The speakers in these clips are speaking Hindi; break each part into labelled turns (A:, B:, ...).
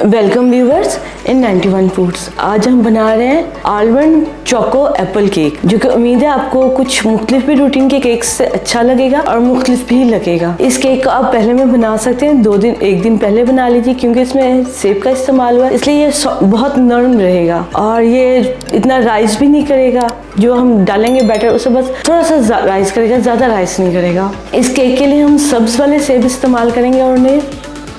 A: वेलकम व्यूवर्स इन 91 फूड्स। आज हम बना रहे हैं आलमंड चोको एप्पल केक, जो कि उम्मीद है आपको कुछ मुख्तलिफ भी रूटीन के केक से अच्छा लगेगा और मुख्तलिफ भी लगेगा। इस केक को आप पहले में बना सकते हैं, एक दिन पहले बना लीजिए, क्योंकि इसमें सेब का इस्तेमाल हुआ है, इसलिए ये बहुत नरम रहेगा और ये इतना राइस भी नहीं करेगा। जो हम डालेंगे बैटर उससे बस थोड़ा सा राइस करेगा, ज्यादा राइस नहीं करेगा। इस केक के लिए हम सब्ज वाले सेब इस्तेमाल करेंगे और उन्हें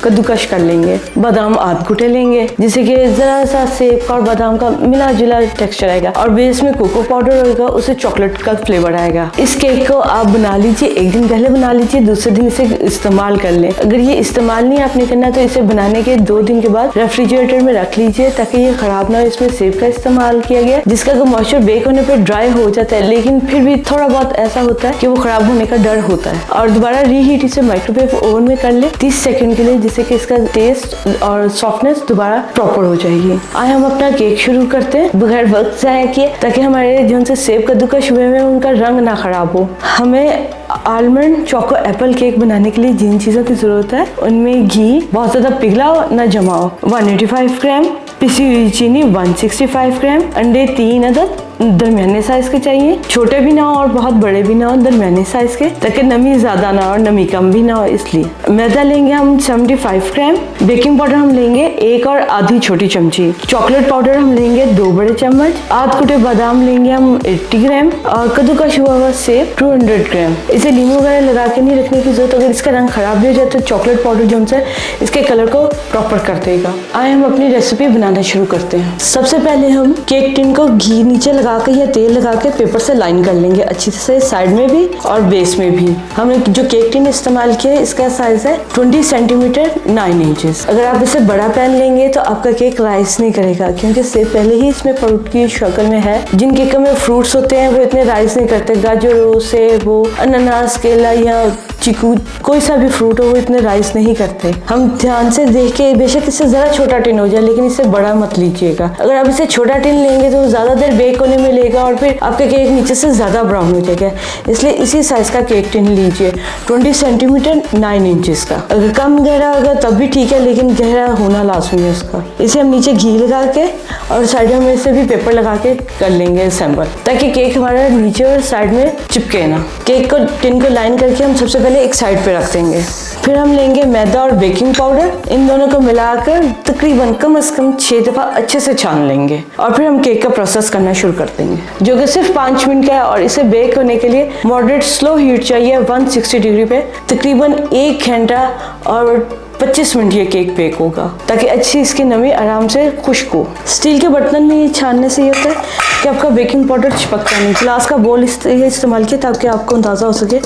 A: कद्दूकश कर लेंगे। बादाम आध कुटे लेंगे, जिससे कि जरा सा सेब का और बादाम का मिला जुला टेक्सचर आएगा और बेस में कोको पाउडर होगा, उससे चॉकलेट का फ्लेवर आएगा। इस केक को आप बना लीजिए, एक दिन पहले बना लीजिए, दूसरे दिन इसे इस्तेमाल कर लें। अगर ये इस्तेमाल नहीं आपने करना तो इसे बनाने के 2 दिन के बाद रेफ्रिजरेटर में रख लीजिए, ताकि ये खराब ना हो। इसमें सेब का इस्तेमाल किया गया, जिसका मॉइस्चर बेक होने पर ड्राई हो जाता है, लेकिन फिर भी थोड़ा बहुत ऐसा होता है कि वो खराब होने का डर होता है। और दोबारा रीहीट इसे माइक्रोवेव ओवन में कर ले 30 सेकंड के लिए, जिससे कि इसका टेस्ट और सॉफ्टनेस दोबारा प्रॉपर हो जाएगी। आइए हम अपना केक शुरू करते हैं बगैर वक्त जाया किए, ताकि हमारे जो उनसे सेब कद्दूकश हुए हैं उनका रंग ना खराब हो। हमें आलमंड चोको एप्पल केक बनाने के लिए जिन चीज़ों की ज़रूरत है उनमें घी बहुत ज़्यादा पिघला हो ना जमा हो, 185 ग्राम पिसी हुई चीनी 165 ग्राम, अंडे 3 अदद दरमियाने साइज के चाहिए, छोटे भी ना हो और बहुत बड़े भी ना हो, दरमियाने साइज के, ताकि नमी ज्यादा ना हो और नमी कम भी ना हो। इसलिए मैदा लेंगे हम 75 ग्राम, बेकिंग पाउडर हम लेंगे 1 और आधी छोटी चमची, चॉकलेट पाउडर हम लेंगे 2 बड़े चम्मच, आध कुटे बादाम लेंगे हम 80 ग्राम और कद्दूकश हुआ हुआ सेब 200 ग्राम। इसे लीमू वगैरह लगा के नहीं रखने की जरूरत, अगर इसका रंग खराब भी हो जाए तो चॉकलेट पाउडर जो हमसे इसके कलर को प्रॉपर कर देगा। आए हम अपनी रेसिपी बनाना शुरू करते हैं। सबसे पहले हम केक टिन को घी नीचे लगा के या तेल लगा के पेपर से लाइन कर लेंगे अच्छी से, साइड में भी और बेस में भी। हमने जो केक टिन इस्तेमाल किया है इसका साइज है 20 सेंटीमीटर 9 इंचेस। अगर आप इसे बड़ा पैन लेंगे तो आपका केक राइस नहीं करेगा, क्योंकि सेब पहले ही इसमें फ्रूट की शक्ल में है। जिन केकों में फ्रूट्स होते हैं वो इतने राइस नहीं करते, गाजर हो, सेब हो, अनानास, केला या चीकू, कोई सा भी फ्रूट हो, वो इतने राइस नहीं करते। हम ध्यान से देख के, बेशक इससे जरा छोटा टिन हो जाए लेकिन इससे बड़ा मत लीजिएगा। अगर आप इसे छोटा टिन लेंगे तो ज्यादा देर बेक होने में लेगा और फिर आपका केक नीचे से ज्यादा ब्राउन हो जाएगा, इसलिए इसी साइज का केक टिन लीजिए 20 सेंटीमीटर 9 इंचेस का। अगर कम गहरा होगा तब भी ठीक है, लेकिन गहरा होना लाजमी है उसका। इसे हम नीचे घी लगा के और साइड में इसे भी पेपर लगा के कर लेंगे असेंबल, ताकि केक हमारा नीचे और साइड में चिपके ना। केक को टिन को लाइन करके हम सबसे पहले एक साइड पे रख देंगे। फिर हम लेंगे मैदा और बेकिंग पाउडर, इन दोनों को मिलाकर तकरीबन कम से कम 6 दफा अच्छे से छान लेंगे और फिर हम केक का प्रोसेस करना शुरू कर देंगे, जो कि सिर्फ 5 मिनट का है। और इसे बेक होने के लिए मॉडरेट स्लो हीट चाहिए 160 डिग्री पे, तकरीबन 1 घंटा और 25 मिनट ये केक बेक होगा, ताकि अच्छी इसकी नमी आराम से खुश्क हो। स्टील के बर्तन में ये छानने से ये होता है कि आपका बेकिंग पाउडर चिपकता नहीं। ग्लास का बोल इस्तेमाल किया ताकि आपको अंदाज़ा हो सके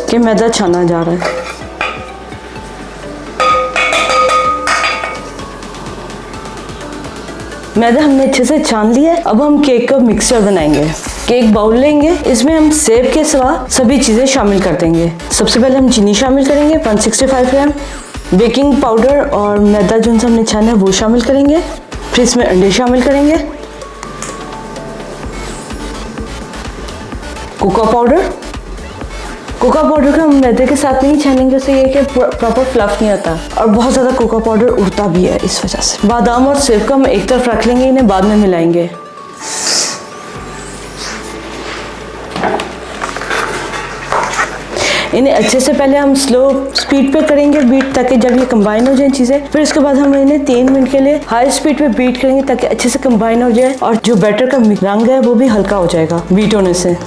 A: कि मैदा छाना जा रहा है। मैदा हमने अच्छे से छान लिया है। अब हम केक का मिक्सचर बनाएंगे। केक बाउल लेंगे, इसमें हम सेब के सिवा सभी चीज़ें शामिल कर देंगे। सबसे पहले हम चीनी शामिल करेंगे 165 ग्राम, बेकिंग पाउडर और मैदा जो हमने छाना है वो शामिल करेंगे, फिर इसमें अंडे शामिल करेंगे, कोको पाउडर का हम मैदे के साथ नहीं छानेंगे, उससे ये कि प्रॉपर फ्लफ नहीं आता और बहुत ज़्यादा कोको पाउडर उड़ता भी है इस वजह से। बादाम और सेब को हम एक तरफ रख लेंगे, इन्हें बाद में मिलाएंगे। इन्हें अच्छे से पहले हम स्लो स्पीड पे करेंगे बीट, ताकि जब ये कंबाइन हो जाए चीज़ें, फिर उसके बाद हम इन्हें 3 मिनट के लिए हाई स्पीड पे बीट करेंगे, ताकि अच्छे से कंबाइन हो जाए और जो बैटर का रंग है वो भी हल्का हो जाएगा बीट होने से।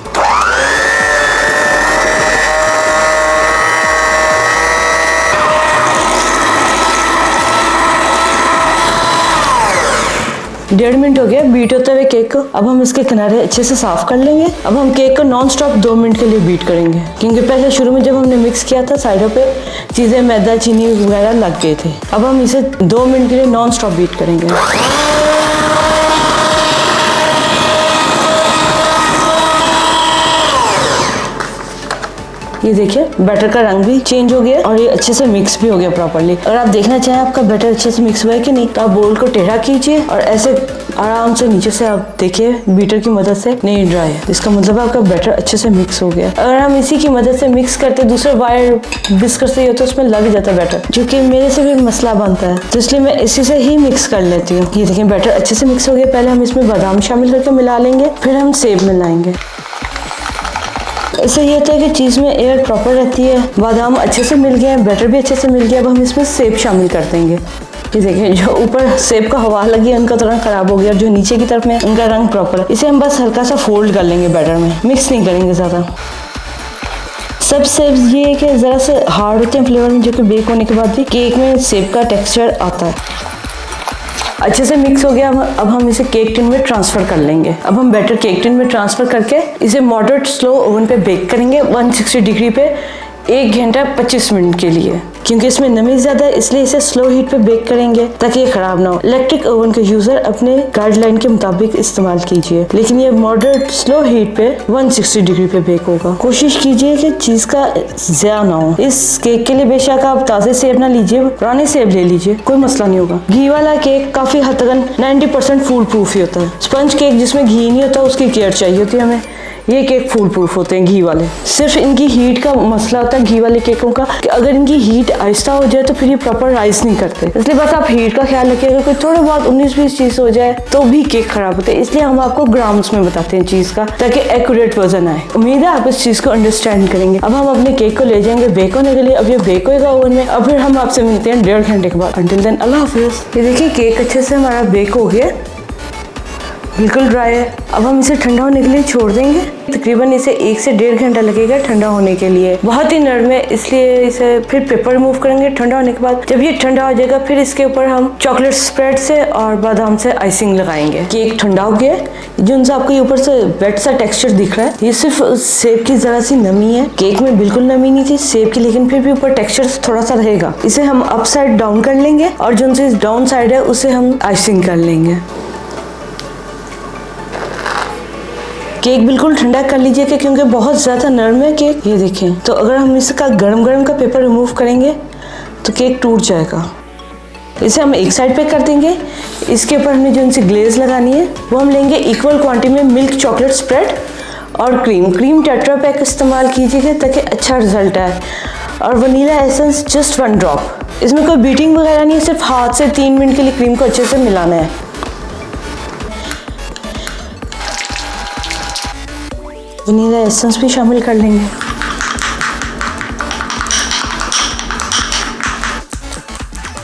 A: डेढ़ मिनट हो गया बीट होते हुए केक को। अब हम इसके किनारे अच्छे से साफ कर लेंगे। अब हम केक को नॉन स्टॉप 2 मिनट के लिए बीट करेंगे, क्योंकि पहले शुरू में जब हमने मिक्स किया था साइडों पे चीज़ें मैदा चीनी वगैरह लग गए थे। अब हम इसे 2 मिनट के लिए नॉन स्टॉप बीट करेंगे। ये देखिए बैटर का रंग भी चेंज हो गया और ये अच्छे से मिक्स भी हो गया प्रॉपर्ली। अगर आप देखना चाहें आपका बैटर अच्छे से मिक्स हुआ है कि नहीं, तो आप बोल को टेढ़ा कीजिए और ऐसे आराम से नीचे से आप देखिए बीटर की मदद से नहीं ड्राई है, इसका मतलब आपका बैटर अच्छे से मिक्स हो गया। अगर हम इसी की मदद से मिक्स करते दूसरे वायर विस्कर से हो तो उसमें लग जाता है बैटर, जो कि मेरे से भी मसला बनता है, तो इसलिए मैं इसी से ही मिक्स कर लेती हूँ। ये देखिए बैटर अच्छे से मिक्स हो गया। पहले हम इसमें बादाम शामिल करके मिला लेंगे, फिर हम सेब मिलाएंगे। इससे ये होता है कि चीज़ में एयर प्रॉपर रहती है। बादाम अच्छे से मिल गए, बैटर भी अच्छे से मिल गया। अब हम इसमें सेब शामिल कर देंगे। ये देखिए जो ऊपर सेब का हवा लगी है उनका तो रंग खराब हो गया, और जो नीचे की तरफ में उनका रंग प्रॉपर है। इसे हम बस हल्का सा फोल्ड कर लेंगे बैटर में, मिक्स नहीं करेंगे ज़्यादा। सब सेब ये है कि ज़रा से हार्ड होते हैं फ्लेवर में, जो कि बेक होने के बाद भी केक में सेब का टेक्सचर आता है। अच्छे से मिक्स हो गया। अब हम इसे केक टिन में ट्रांसफर कर लेंगे। अब हम बैटर केक टिन में ट्रांसफर करके इसे मॉडरेट स्लो ओवन पे बेक करेंगे 160 डिग्री पे 1 घंटा 25 मिनट के लिए। क्योंकि इसमें नमी ज़्यादा है इसलिए इसे स्लो हीट पे बेक करेंगे ताकि ये ख़राब ना हो। इलेक्ट्रिक ओवन के यूज़र अपने गाइडलाइन के मुताबिक इस्तेमाल कीजिए, लेकिन ये मॉडरेट स्लो हीट पे 160 डिग्री पे बेक होगा। कोशिश कीजिए कि चीज़ का ज़्यादा ना हो। इस केक के लिए बेशक आप ताज़े सेब ना लीजिए, पुराने सेब ले लीजिए, कोई मसला नहीं होगा। घी वाला केक काफ़ी हद तक 90% फूल प्रूफ ही होता है। स्पंज केक जिसमें घी नहीं होता उसकी केयर चाहिए होती है हमें। ये केक फूल प्रूफ होते हैं घी वाले। सिर्फ इनकी हीट का मसला होता है घी वाले केकों का, कि अगर इनकी हीट आहिस्ता हो जाए तो फिर ये प्रॉपर राइस नहीं करते। इसलिए बस आप हीट का ख्याल रखिए। अगर कोई थोड़ा बहुत 19-20 चीज़ हो जाए तो भी केक खराब होते हैं। इसलिए हम आपको ग्राम्स में बताते हैं चीज़ का, ताकि एक्यूरेट वजन आए। उम्मीद है आप इस चीज़ को अंडरस्टैंड करेंगे। अब हम अपने केक को ले जाएंगे बेक होने के लिए। अब ये बेक होगा ओवन में। अब फिर हम आपसे मिलते हैं 1.5 घंटे के बाद। अंटिल देन अल्लाह हाफिज़। ये देखिए केक अच्छे से हमारा बेक हो गया, बिल्कुल ड्राई है। अब हम इसे ठंडा होने के लिए छोड़ देंगे। तकरीबन इसे 1 से 1.5 घंटा लगेगा ठंडा होने के लिए। बहुत ही नरम है इसलिए इसे फिर पेपर रिमूव करेंगे ठंडा होने के बाद। जब ये ठंडा हो जाएगा फिर इसके ऊपर हम चॉकलेट स्प्रेड से और बादाम से आइसिंग लगाएंगे। केक ठंडा हो गया। जो उनसे आपको ये ऊपर से वेट सा टेक्सचर दिख रहा है, ये सिर्फ सेब की जरा सी नमी है। केक में बिल्कुल नमी नहीं थी सेब की, लेकिन फिर भी ऊपर टेक्सचर थोड़ा सा रहेगा। इसे हम अप साइड डाउन कर लेंगे और जो उनसे डाउन साइड है उसे हम आइसिंग कर लेंगे। केक बिल्कुल ठंडा कर लीजिए क्योंकि बहुत ज़्यादा नरम है केक। ये देखें, तो अगर हम इसका गरम का पेपर रिमूव करेंगे तो केक टूट जाएगा। इसे हम एक साइड पे कर देंगे। इसके ऊपर हमने जो इनसे ग्लेज लगानी है वो हम लेंगे इक्वल क्वांटिटी में मिल्क चॉकलेट स्प्रेड और क्रीम टेट्रा पैक इस्तेमाल कीजिएगा ताकि अच्छा रिजल्ट आए। और वनीला एसेंस जस्ट 1 ड्रॉप। इसमें कोई बीटिंग वगैरह नहीं है, सिर्फ हाथ से 3 मिनट के लिए क्रीम को अच्छे से मिलाना है। वनीला एसेंस भी शामिल कर लेंगे।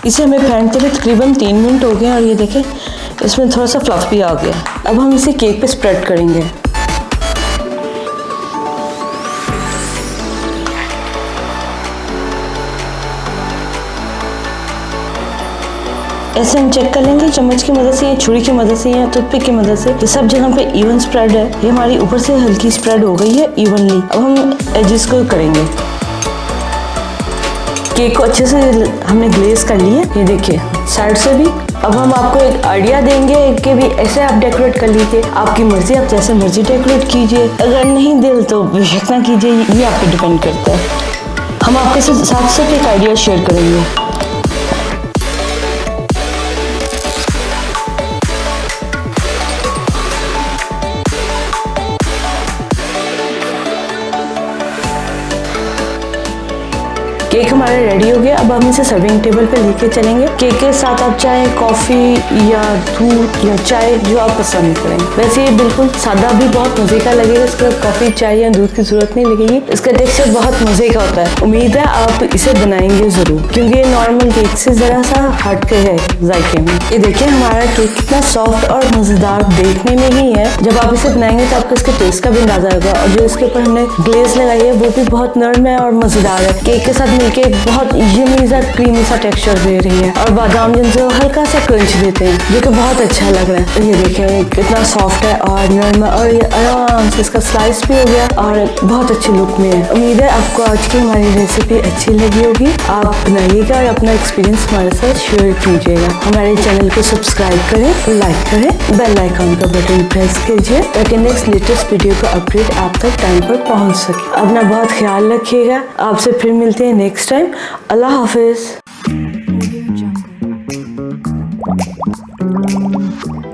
A: इसे हमें फेंटते हुए तकरीबन 3 मिनट हो गए और ये देखें इसमें थोड़ा सा फ्लफ भी आ गया। अब हम इसे केक पे स्प्रेड करेंगे। ऐसे हम चेक कर लेंगे चम्मच की मदद से या छुरी की मदद से या टूथपिक की मदद से ये सब जगह पे इवन स्प्रेड है। ये हमारी ऊपर से हल्की स्प्रेड हो गई है इवनली। अब हम एजेस को करेंगे। केक को अच्छे से हमने ग्लेज कर लिया, ये देखिए साइड से भी। अब हम आपको एक आइडिया देंगे कि भी ऐसे आप डेकोरेट कर लीजिए। आपकी मर्जी, आप जैसे मर्जी डेकोरेट कीजिए। अगर नहीं दिल तो बेशक ना कीजिए, ये आप पे डिपेंड करता है। हम आपके साथ एक आइडिया शेयर करेंगे। केक हमारा रेडी हो गया। अब हम इसे सर्विंग टेबल पे लेके चलेंगे। केक के साथ आप चाहे कॉफ़ी या दूध या चाय जो आप पसंद करें। वैसे ये बिल्कुल सादा भी बहुत मज़े का लगेगा, इसका कॉफ़ी चाय या दूध की ज़रूरत नहीं लगेगी। इसका टेक्सचर बहुत मज़े का होता है। उम्मीद है आप इसे बनाएंगे ज़रूर क्योंकि ये नॉर्मल केक से ज़रा सा हट के है जायके में। ये देखिए हमारा केक कितना सॉफ्ट और मज़ेदार देखने में ही है। जब आप इसे बनाएंगे तो आपको इसके टेस्ट का भी अंदाजा होगा। और जो इसके ऊपर हमने ग्लेज लगाई है वो भी बहुत नरम है और मज़ेदार है। केक के साथ मिलके एक बहुत यम्मी सा क्रीमी सा टेक्सचर दे रही है, और बादाम जिनसे हल्का सा क्रंच देते हैं, जो कि बहुत अच्छा लग रहा है। ये देखें कितना सॉफ्ट है और नरम, और ये आराम से इसका स्लाइस भी हो गया और बहुत अच्छे लुक में है। उम्मीद है आपको आज की हमारी रेसिपी अच्छी लगी होगी। आप बनाइएगा और अपना एक्सपीरियंस हमारे साथ शेयर कीजिएगा। हमारे चैनल को सब्सक्राइब करें, लाइक करें, बेल आइकन का बटन प्रेस कीजिए ताकि नेक्स्ट लेटेस्ट वीडियो का अपडेट आप तक टाइम पर पहुंच सके। अपना बहुत ख्याल रखिएगा। आपसे फिर मिलते हैं नेक्स्ट टाइम। अल्लाह हाफिज।